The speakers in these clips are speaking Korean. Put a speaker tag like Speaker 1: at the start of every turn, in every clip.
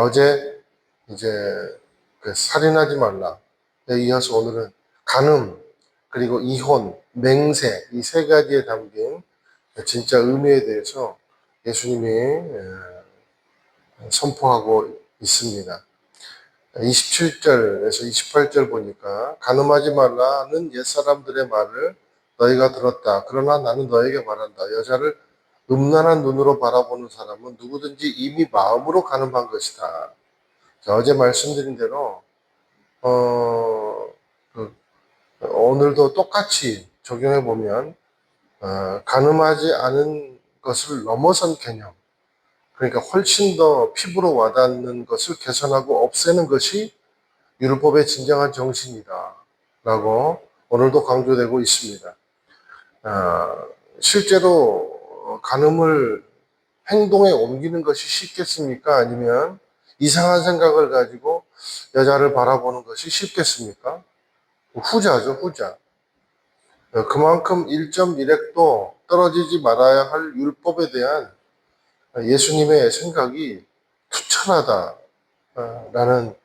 Speaker 1: 어제 이제 살인하지 말라에 이어서 오늘은 간음, 그리고 이혼, 맹세, 이 세 가지에 담긴 진짜 의미에 대해서 예수님이 선포하고 있습니다. 27절에서 28절 보니까 간음하지 말라는 옛사람들의 말을 너희가 들었다. 그러나 나는 너에게 말한다. 여자를 음란한 눈으로 바라보는 사람은 누구든지 이미 마음으로 간음한 것이다. 자, 어제 말씀드린 대로 그, 오늘도 똑같이 적용해 보면 가늠하지 않은 것을 넘어선 개념, 그러니까 훨씬 더 피부로 와닿는 것을 개선하고 없애는 것이 율법의 진정한 정신이다 라고 오늘도 강조되고 있습니다. 실제로 간음을 행동에 옮기는 것이 쉽겠습니까? 아니면 이상한 생각을 가지고 여자를 바라보는 것이 쉽겠습니까? 후자죠, 후자. 그만큼 1.1획도 떨어지지 말아야 할 율법에 대한 예수님의 생각이 투철하다라는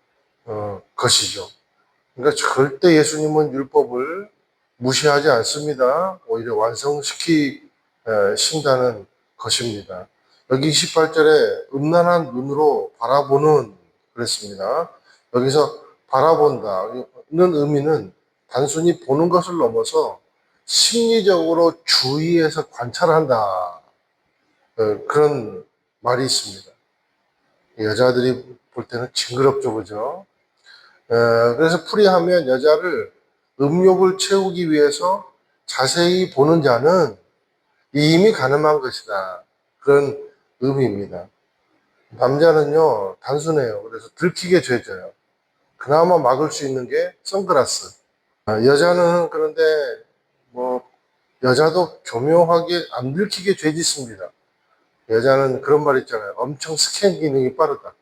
Speaker 1: 것이죠. 그러니까 절대 예수님은 율법을 무시하지 않습니다. 오히려 완성시키신다는 것입니다. 여기 28절에 음란한 눈으로 바라보는 그랬습니다. 여기서 바라본다는 의미는 단순히 보는 것을 넘어서 심리적으로 주의해서 관찰한다. 그런 말이 있습니다. 여자들이 볼 때는 징그럽죠, 그죠? 그래서 풀이하면 여자를 음욕을 채우기 위해서 자세히 보는 자는 이미 가늠한 것이다. 그런 의미입니다. 남자는요, 단순해요. 그래서 들키게 죄져요. 그나마 막을 수 있는 게 선글라스. 여자는 그런데 여자도 교묘하게 안 들키게 죄짓습니다. 여자는 그런 말 있잖아요. 엄청 스캔 기능이 빠르다.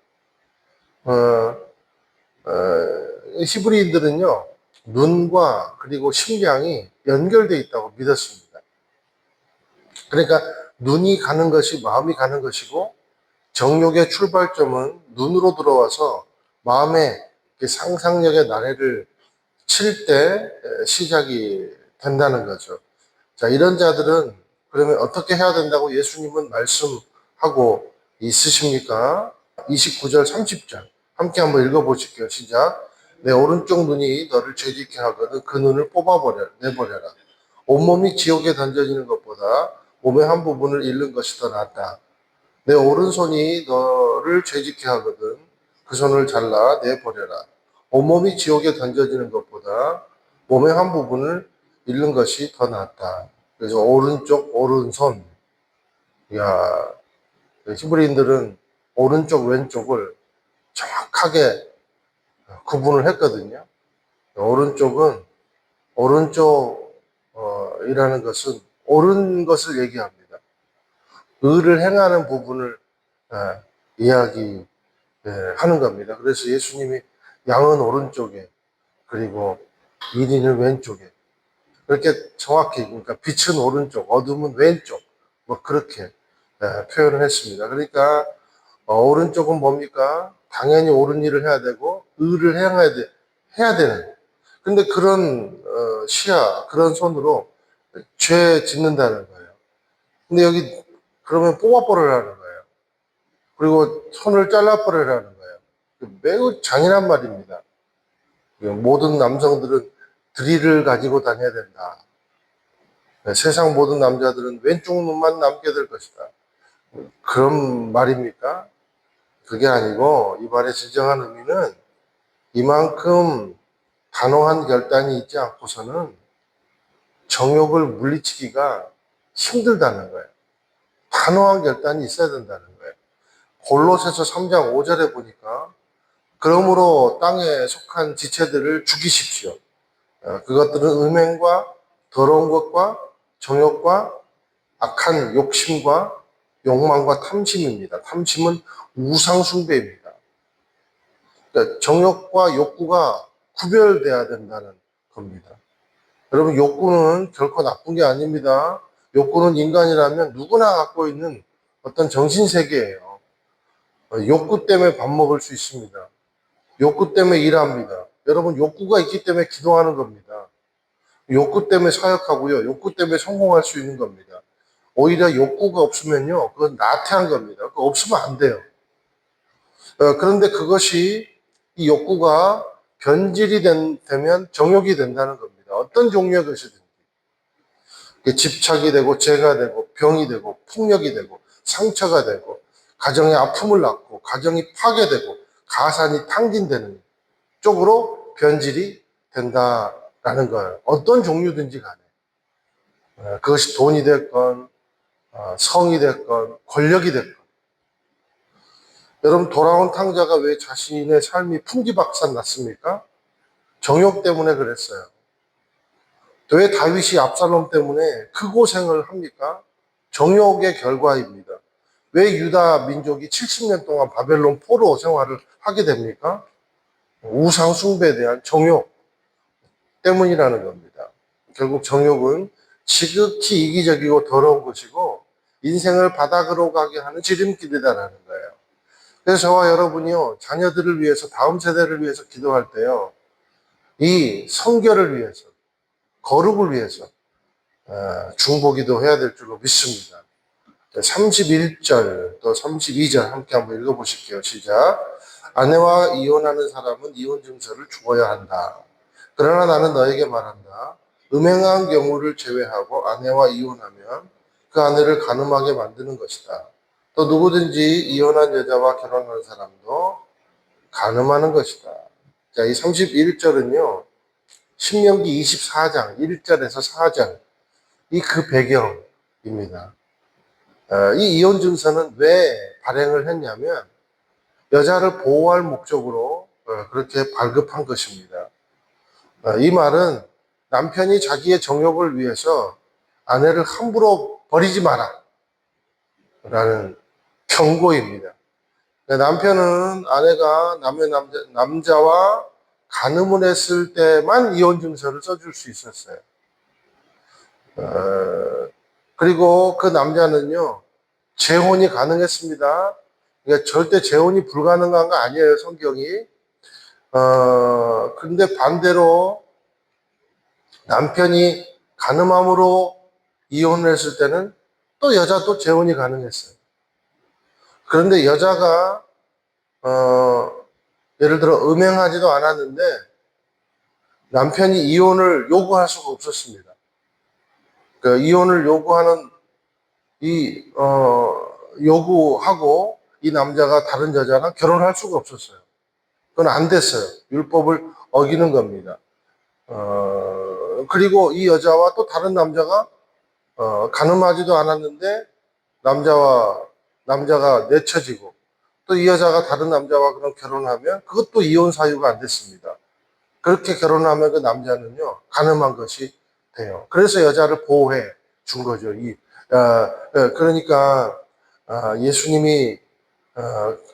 Speaker 1: 히브리인들은요, 눈과 그리고 심장이 연결되어 있다고 믿었습니다. 그러니까 눈이 가는 것이 마음이 가는 것이고 정욕의 출발점은 눈으로 들어와서 마음의 상상력의 나래를 칠 때 시작이 된다는 거죠. 자, 이런 자들은 그러면 어떻게 해야 된다고 예수님은 말씀하고 있으십니까? 29절, 30절 함께 한번 읽어보실게요. 시작. 내 오른쪽 눈이 너를 죄짓게 하거든 그 눈을 내버려라. 온몸이 지옥에 던져지는 것보다 몸의 한 부분을 잃는 것이 더 낫다. 내 오른손이 너를 죄짓게 하거든 그 손을 잘라 내버려라. 온몸이 지옥에 던져지는 것보다 몸의 한 부분을 잃는 것이 더 낫다. 그래서 오른쪽, 오른손. 야, 히브리인들은 오른쪽, 왼쪽을 정확하게 구분을 했거든요. 오른쪽은 오른쪽이라는 것은 옳은 것을 얘기합니다. 의를 행하는 부분을 이야기하는 겁니다. 그래서 예수님이 양은 오른쪽에 그리고 이리는 왼쪽에 그렇게 정확히, 그러니까 빛은 오른쪽, 어둠은 왼쪽, 그렇게 표현을 했습니다. 그러니까 오른쪽은 뭡니까? 당연히 옳은 일을 해야 되고 의를 해야 되는. 근데 그런 시야, 그런 손으로 죄 짓는다는 거예요. 근데 여기 그러면 뽑아버리라는 거예요. 그리고 손을 잘라버리라는 거예요. 매우 잔인한 말입니다. 모든 남성들은 드릴을 가지고 다녀야 된다. 세상 모든 남자들은 왼쪽 눈만 남게 될 것이다. 그런 말입니까? 그게 아니고 이 말의 진정한 의미는 이만큼 단호한 결단이 있지 않고서는 정욕을 물리치기가 힘들다는 거예요. 단호한 결단이 있어야 된다는 거예요. 골로새서 3장 5절에 보니까 그러므로 땅에 속한 지체들을 죽이십시오. 그것들은 음행과 더러운 것과 정욕과 악한 욕심과 욕망과 탐심입니다. 탐심은 우상숭배입니다. 그러니까 정욕과 욕구가 구별돼야 된다는 겁니다. 여러분, 욕구는 결코 나쁜 게 아닙니다. 욕구는 인간이라면 누구나 갖고 있는 어떤 정신세계예요. 욕구 때문에 밥 먹을 수 있습니다. 욕구 때문에 일합니다. 여러분, 욕구가 있기 때문에 기도하는 겁니다. 욕구 때문에 사역하고요. 욕구 때문에 성공할 수 있는 겁니다. 오히려 욕구가 없으면요, 그건 나태한 겁니다. 그거 없으면 안 돼요. 그런데 그것이 이 욕구가 변질이 되면 정욕이 된다는 겁니다. 어떤 종류의 것이든지. 집착이 되고 죄가 되고 병이 되고 폭력이 되고 상처가 되고 가정의 아픔을 낳고 가정이 파괴되고 가산이 탕진되는 쪽으로 변질이 된다라는 거예요. 어떤 종류든지 간에. 그것이 돈이 됐건 성이 됐건 권력이 됐건. 여러분, 돌아온 탕자가 왜 자신의 삶이 풍기박산 났습니까? 정욕 때문에 그랬어요. 왜 다윗이 압살롬 때문에 그 고생을 합니까? 정욕의 결과입니다. 왜 유다 민족이 70년 동안 바벨론 포로 생활을 하게 됩니까? 우상 숭배에 대한 정욕 때문이라는 겁니다. 결국 정욕은 지극히 이기적이고 더러운 것이고 인생을 바닥으로 가게 하는 지름길이다라는 거예요. 그래서 저와 여러분이요, 자녀들을 위해서, 다음 세대를 위해서 기도할 때요, 이 성결을 위해서, 거룩을 위해서 중보기도 해야 될 줄로 믿습니다. 31절 또 32절 함께 한번 읽어보실게요. 시작. 아내와 이혼하는 사람은 이혼 증서를 주어야 한다. 그러나 나는 너에게 말한다. 음행한 경우를 제외하고 아내와 이혼하면 그 아내를 간음하게 만드는 것이다. 또 누구든지 이혼한 여자와 결혼하는 사람도 간음하는 것이다. 자, 이 31절은요. 신명기 24장 1절에서 4절 이 그 배경입니다. 이 이혼 증서는 왜 발행을 했냐면 여자를 보호할 목적으로 그렇게 발급한 것입니다. 이 말은 남편이 자기의 정욕을 위해서 아내를 함부로 버리지 마라 라는 경고입니다. 남편은 아내가 남자와 간음을 했을 때만 이혼 증서를 써줄 수 있었어요. 그리고 그 남자는요, 재혼이 가능했습니다. 그러니까 절대 재혼이 불가능한 거 아니에요, 성경이. 근데 반대로 남편이 간음함으로 이혼을 했을 때는 또 여자도 재혼이 가능했어요. 그런데 여자가, 예를 들어 음행하지도 않았는데 남편이 이혼을 요구할 수가 없었습니다. 그 이혼을 요구하는 요구하고 이 남자가 다른 여자랑 결혼할 수가 없었어요. 그건 안 됐어요. 율법을 어기는 겁니다. 그리고 이 여자와 또 다른 남자가, 가늠하지도 않았는데 남자가 내쳐지고 또 이 여자가 다른 남자와 그럼 결혼하면 그것도 이혼 사유가 안 됐습니다. 그렇게 결혼하면 그 남자는요, 가늠한 것이 돼요. 그래서 여자를 보호해 준 거죠. 그러니까, 예수님이,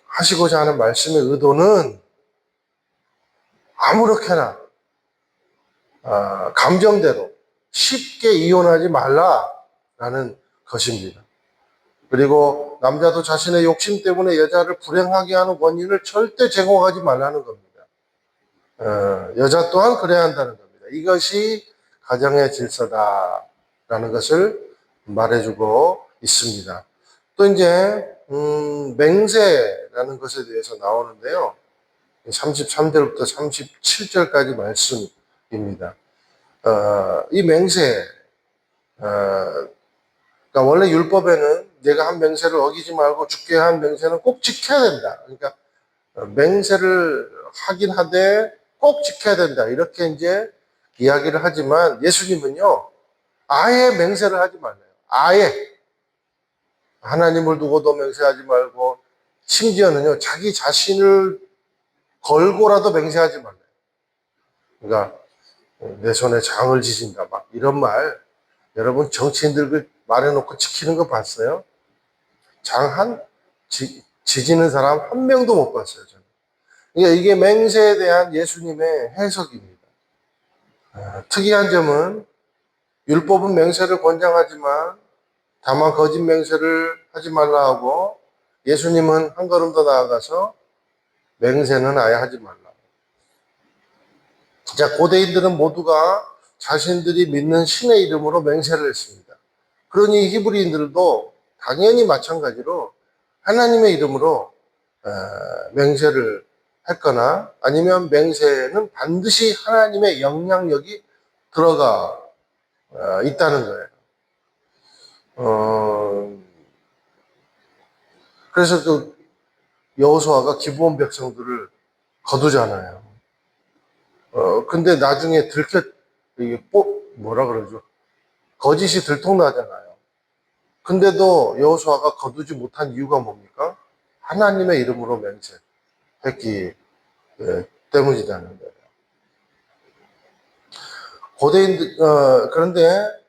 Speaker 1: 하시고자 하는 말씀의 의도는 아무렇게나, 감정대로 쉽게 이혼하지 말라라는 것입니다. 그리고 남자도 자신의 욕심 때문에 여자를 불행하게 하는 원인을 절대 제공하지 말라는 겁니다. 여자 또한 그래야 한다는 겁니다. 이것이 가정의 질서다라는 것을 말해주고 있습니다. 또 이제 맹세라는 것에 대해서 나오는데요. 33절부터 37절까지 말씀입니다. 이 맹세, 그러니까 원래 율법에는 내가 한 맹세를 어기지 말고 주께 한 맹세는 꼭 지켜야 된다. 그러니까 맹세를 하긴 하되 꼭 지켜야 된다. 이렇게 이제 이야기를 하지만 예수님은요, 아예 맹세를 하지 말아요. 아예. 하나님을 두고도 맹세하지 말고, 심지어는요, 자기 자신을 걸고라도 맹세하지 말아요. 그러니까, 내 손에 장을 지진다. 막 이런 말, 여러분 정치인들 말해놓고 지키는 거 봤어요? 지지는 사람 한 명도 못 봤어요, 저는. 그러니까 이게 맹세에 대한 예수님의 해석입니다. 특이한 점은 율법은 맹세를 권장하지만 다만 거짓 맹세를 하지 말라 하고 예수님은 한 걸음 더 나아가서 맹세는 아예 하지 말라. 자, 고대인들은 모두가 자신들이 믿는 신의 이름으로 맹세를 했습니다. 그러니 히브리인들도 당연히 마찬가지로 하나님의 이름으로 맹세를 했거나 아니면 맹세는 반드시 하나님의 영향력이 들어가 있다는 거예요. 그래서 그 여호수아가 기브온 백성들을 거두잖아요. 근데 나중에 이게 뭐라 그러죠? 거짓이 들통나잖아요. 근데도 여호수아가 거두지 못한 이유가 뭡니까? 하나님의 이름으로 맹세했기 때문이라는 거예요. 고대인들, 그런데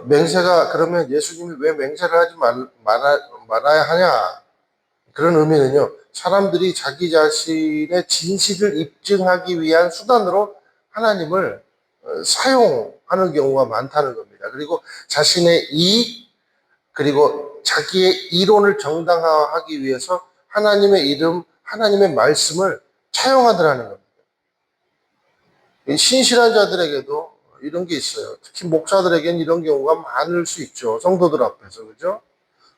Speaker 1: 맹세가, 그러면 예수님이 왜 맹세를 하지 말아야 하냐? 그런 의미는요, 사람들이 자기 자신의 진실을 입증하기 위한 수단으로 하나님을 사용하는 경우가 많다는 겁니다. 그리고 자신의 이익, 그리고 자기의 이론을 정당화하기 위해서 하나님의 이름, 하나님의 말씀을 차용하더라는 겁니다. 신실한 자들에게도 이런 게 있어요. 특히 목사들에게는 이런 경우가 많을 수 있죠. 성도들 앞에서. 그죠?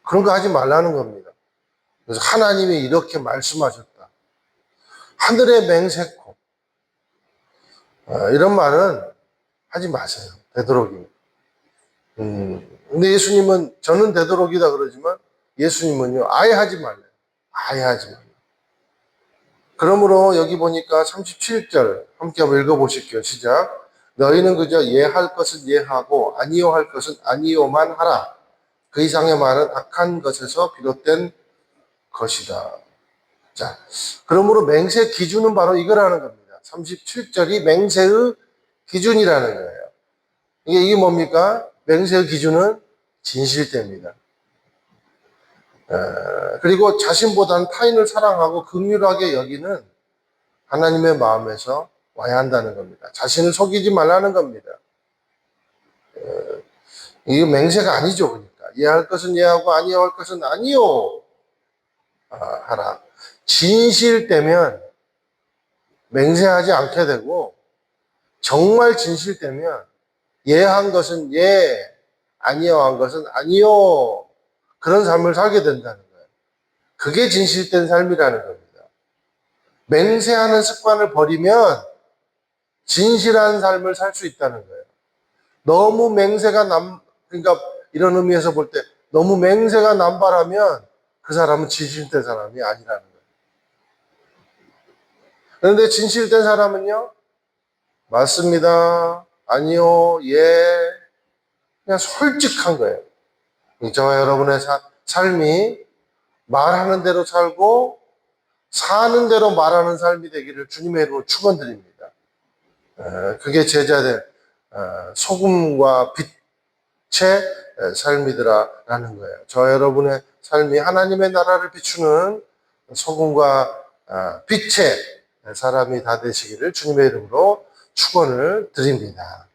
Speaker 1: 그런 거 하지 말라는 겁니다. 그래서 하나님이 이렇게 말씀하셨다. 하늘의 맹세코. 이런 말은 하지 마세요. 되도록이면. 근데 예수님은, 저는 되도록이다 그러지만 예수님은요, 아예 하지 말래요. 아예 하지 말래요. 그러므로 여기 보니까 37절 함께 한번 읽어보실게요. 시작. 너희는 그저 예할 것은 예하고 아니요 할 것은 아니요만 하라. 그 이상의 말은 악한 것에서 비롯된 것이다. 자, 그러므로 맹세 기준은 바로 이거라는 겁니다. 37절이 맹세의 기준이라는 거예요. 이게 뭡니까? 맹세의 기준은 진실됩니다. 그리고 자신보다는 타인을 사랑하고 긍휼하게 여기는 하나님의 마음에서 와야 한다는 겁니다. 자신을 속이지 말라는 겁니다. 이게 맹세가 아니죠. 그러니까 예할 것은 예하고 아니요 할 것은 아니요 하라. 진실되면 맹세하지 않게 되고 정말 진실되면 예한 것은 예, 아니요 한 것은 아니요 그런 삶을 살게 된다는 거예요. 그게 진실된 삶이라는 겁니다. 맹세하는 습관을 버리면 진실한 삶을 살 수 있다는 거예요. 너무 맹세가 그러니까 이런 의미에서 볼 때 너무 맹세가 남발하면 그 사람은 진실된 사람이 아니라는 거예요. 그런데 진실된 사람은요, 맞습니다. 아니요, 예. 그냥 솔직한 거예요. 저와 여러분의 삶이 말하는 대로 살고 사는 대로 말하는 삶이 되기를 주님의 이름으로 축원드립니다. 그게 제자들 소금과 빛의 삶이더라라는 거예요. 저 여러분의 삶이 하나님의 나라를 비추는 소금과 빛의 사람이 다 되시기를 주님의 이름으로 축원을 드립니다.